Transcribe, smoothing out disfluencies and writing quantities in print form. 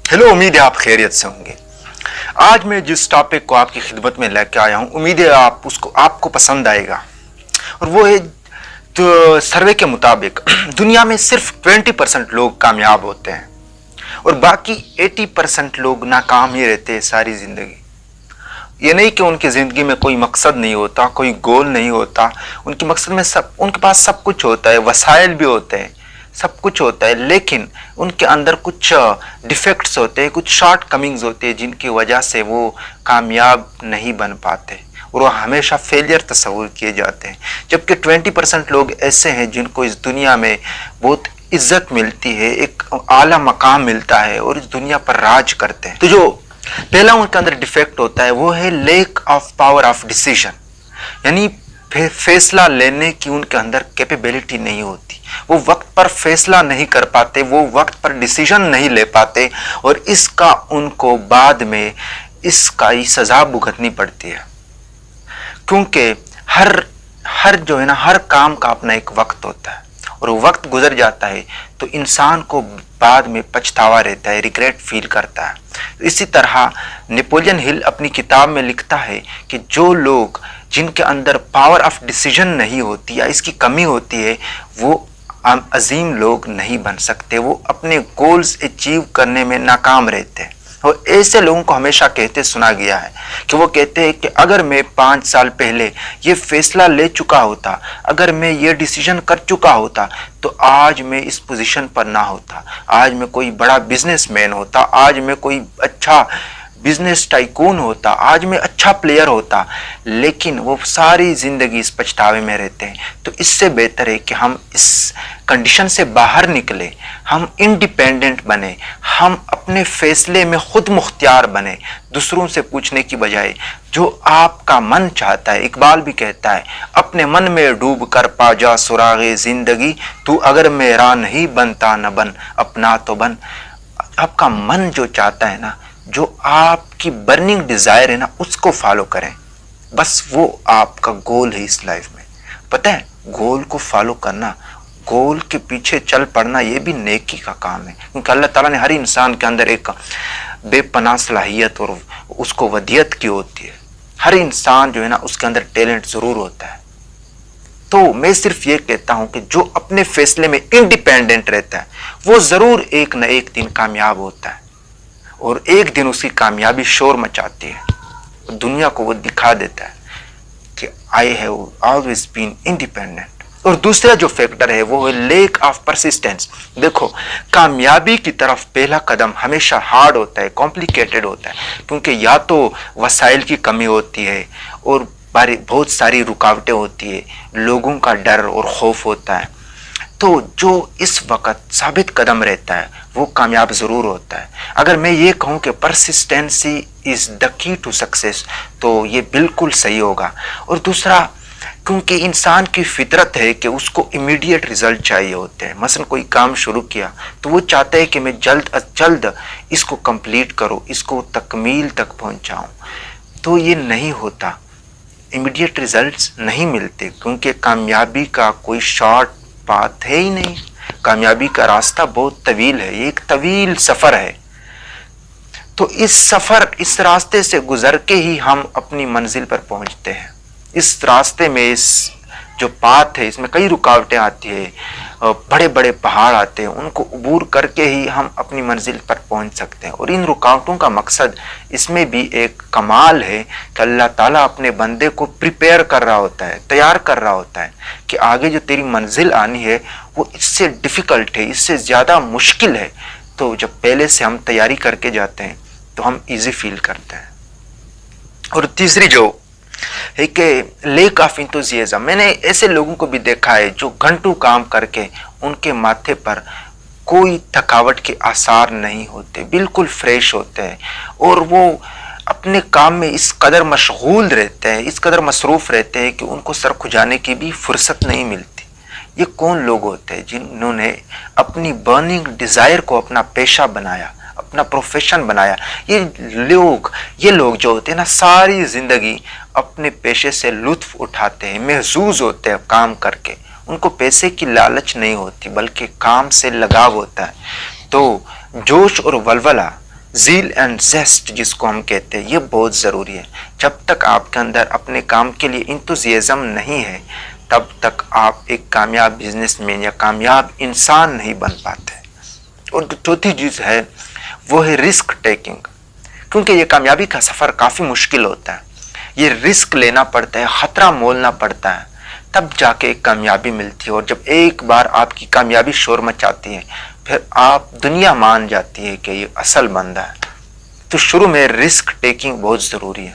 Hello, उम्मीद है आप खैरियत से होंगे। आज मैं जिस टॉपिक को आपकी खिदमत में लेकर आया हूं, उम्मीद है आपको पसंद आएगा। और वो है, तो सर्वे के मुताबिक दुनिया में सिर्फ 20% लोग कामयाब होते हैं और बाकी 80% लोग नाकाम ही रहते हैं सारी जिंदगी। ये नहीं कि उनकी जिंदगी में कोई मकसद नहीं होता, कोई गोल नहीं होता। उनके मकसद में उनके पास सब कुछ होता है, वसाइल भी होते हैं, सब कुछ होता है, लेकिन उनके अंदर कुछ डिफेक्ट्स होते हैं, कुछ शॉर्ट कमिंग्स होते हैं, जिनकी वजह से वो कामयाब नहीं बन पाते और वो हमेशा फेलियर तस्वूर किए जाते हैं। जबकि 20% लोग ऐसे हैं जिनको इस दुनिया में बहुत इज्जत मिलती है, एक आला मकाम मिलता है और इस दुनिया पर राज करते हैं। तो जो पहला उनके अंदर डिफेक्ट होता है वो है lake of power of decision, यानी फैसला लेने की उनके अंदर कैपेबिलिटी नहीं होती। वो वक्त पर फैसला नहीं कर पाते, वो वक्त पर डिसीजन नहीं ले पाते और इसका उनको बाद में इसका ही सजा भुगतनी पड़ती है। क्योंकि हर जो है ना, हर काम का अपना एक वक्त होता है और वो वक्त गुजर जाता है तो इंसान को बाद में पछतावा रहता है, रिग्रेट फील करता है। इसी तरह नेपोलियन हिल अपनी किताब में लिखता है कि जो लोग जिनके अंदर पावर ऑफ डिसीजन नहीं होती या इसकी कमी होती है, वो अजीम लोग नहीं बन सकते, वो अपने गोल्स अचीव करने में नाकाम रहते हैं। और ऐसे लोगों को हमेशा कहते सुना गया है कि वो कहते हैं कि अगर मैं 5 साल पहले ये फैसला ले चुका होता, अगर मैं ये डिसीजन कर चुका होता तो आज मैं इस पोजीशन पर ना होता, आज मैं कोई बड़ा बिजनेसमैन होता, आज मैं कोई अच्छा बिजनेस टाइकून होता, आज मैं अच्छा प्लेयर होता। लेकिन वो सारी जिंदगी इस पछतावे में रहते हैं। तो इससे बेहतर है कि हम इस कंडीशन से बाहर निकले, हम इंडिपेंडेंट बने, हम अपने फैसले में खुद मुख्तियार बने, दूसरों से पूछने की बजाय। जो आपका मन चाहता है, इकबाल भी कहता है, अपने मन में डूब कर पा जा सुरागे जिंदगी, तू अगर मेरा नहीं बनता न बन, अपना तो बन। आपका मन जो चाहता है ना, जो आपकी बर्निंग डिजायर है ना, उसको फॉलो करें। बस वो आपका गोल है इस लाइफ में। पता है, गोल को फॉलो करना, गोल के पीछे चल पड़ना, ये भी नेकी का काम है। क्योंकि अल्लाह ताला ने हर इंसान के अंदर एक बेपनाह सलाहियत और उसको वदियत की होती है। हर इंसान जो है ना, उसके अंदर टैलेंट जरूर होता है। तो मैं सिर्फ ये कहता हूं कि जो अपने फैसले में इंडिपेंडेंट रहता है वो जरूर एक न एक दिन कामयाब होता है और एक दिन उसकी कामयाबी शोर मचाती है और दुनिया को वो दिखा देता है कि I have always been independent. और दूसरा जो फैक्टर है वो है लेक ऑफ परसिस्टेंस। देखो, कामयाबी की तरफ पहला कदम हमेशा हार्ड होता है, कॉम्प्लिकेटेड होता है, क्योंकि या तो वसाइल की कमी होती है और बहुत सारी रुकावटें होती है, लोगों का डर और खौफ होता है। तो जो इस वक्त साबित कदम रहता है वो कामयाब जरूर होता है। अगर मैं ये कहूँ कि persistency is the key to success, तो ये बिल्कुल सही होगा। और दूसरा, क्योंकि इंसान की फितरत है कि उसको इमीडिएट रिजल्ट चाहिए होते हैं। मसलन कोई काम शुरू किया तो वो चाहता है कि मैं जल्द अज जल्द इसको कंप्लीट करूँ, इसको तकमील तक पहुँचाऊँ। तो ये नहीं होता, इमीडिएट रिजल्ट्स नहीं मिलते, क्योंकि कामयाबी का कोई शॉर्ट पाथ है ही नहीं। कामयाबी का रास्ता बहुत तवील है, ये एक तवील सफर है। तो इस रास्ते से गुजर के ही हम अपनी मंजिल पर पहुंचते हैं। इस रास्ते में, इस जो पाथ है, इसमें कई रुकावटें आती है, बड़े बड़े पहाड़ आते हैं, उनको अबूर करके ही हम अपनी मंजिल पर पहुंच सकते हैं। और इन रुकावटों का मकसद, इसमें भी एक कमाल है कि अल्लाह ताला अपने बंदे को प्रिपेयर कर रहा होता है, तैयार कर रहा होता है कि आगे जो तेरी मंजिल आनी है वो इससे डिफ़िकल्ट है, इससे ज़्यादा मुश्किल है। तो जब पहले से हम तैयारी करके जाते हैं तो हम ईजी फील करते हैं। और तीसरी जो है कि लेक ऑफ इंथुजियाज्म, मैंने ऐसे लोगों को भी देखा है जो घंटों काम करके उनके माथे पर कोई थकावट के आसार नहीं होते, बिल्कुल फ्रेश होते हैं और वो अपने काम में इस कदर मशगूल रहते हैं, इस कदर मसरूफ़ रहते हैं कि उनको सर खुजाने की भी फुर्सत नहीं मिलती। ये कौन लोग होते हैं जिन्होंने अपनी बर्निंग डिज़ायर को अपना पेशा बनाया, अपना प्रोफेशन बनाया? ये लोग जो होते हैं ना, सारी ज़िंदगी अपने पेशे से लुत्फ उठाते हैं, महजूज होते हैं काम करके। उनको पैसे की लालच नहीं होती बल्कि काम से लगाव होता है। तो जोश और वलवला زیل اینڈ زیسٹ جس کو ہم کہتے ہیں، یہ بہت ضروری ہے۔ جب تک آپ کے اندر اپنے کام کے لیے انتھوزیازم نہیں ہے تب تک آپ ایک کامیاب بزنس مین یا کامیاب انسان نہیں بن پاتے۔ اور جو چوتھی چیز ہے وہ ہے رسک ٹیکنگ، کیونکہ یہ کامیابی کا سفر کافی مشکل ہوتا ہے، یہ رسک لینا پڑتا ہے، خطرہ مولنا پڑتا ہے، تب جا کے ایک کامیابی ملتی ہے۔ اور جب ایک بار آپ کی کامیابی شور مچاتی ہے پھر آپ دنیا مان جاتی ہے کہ یہ اصل بندہ ہے۔ تو شروع میں رسک ٹیکنگ بہت ضروری ہے۔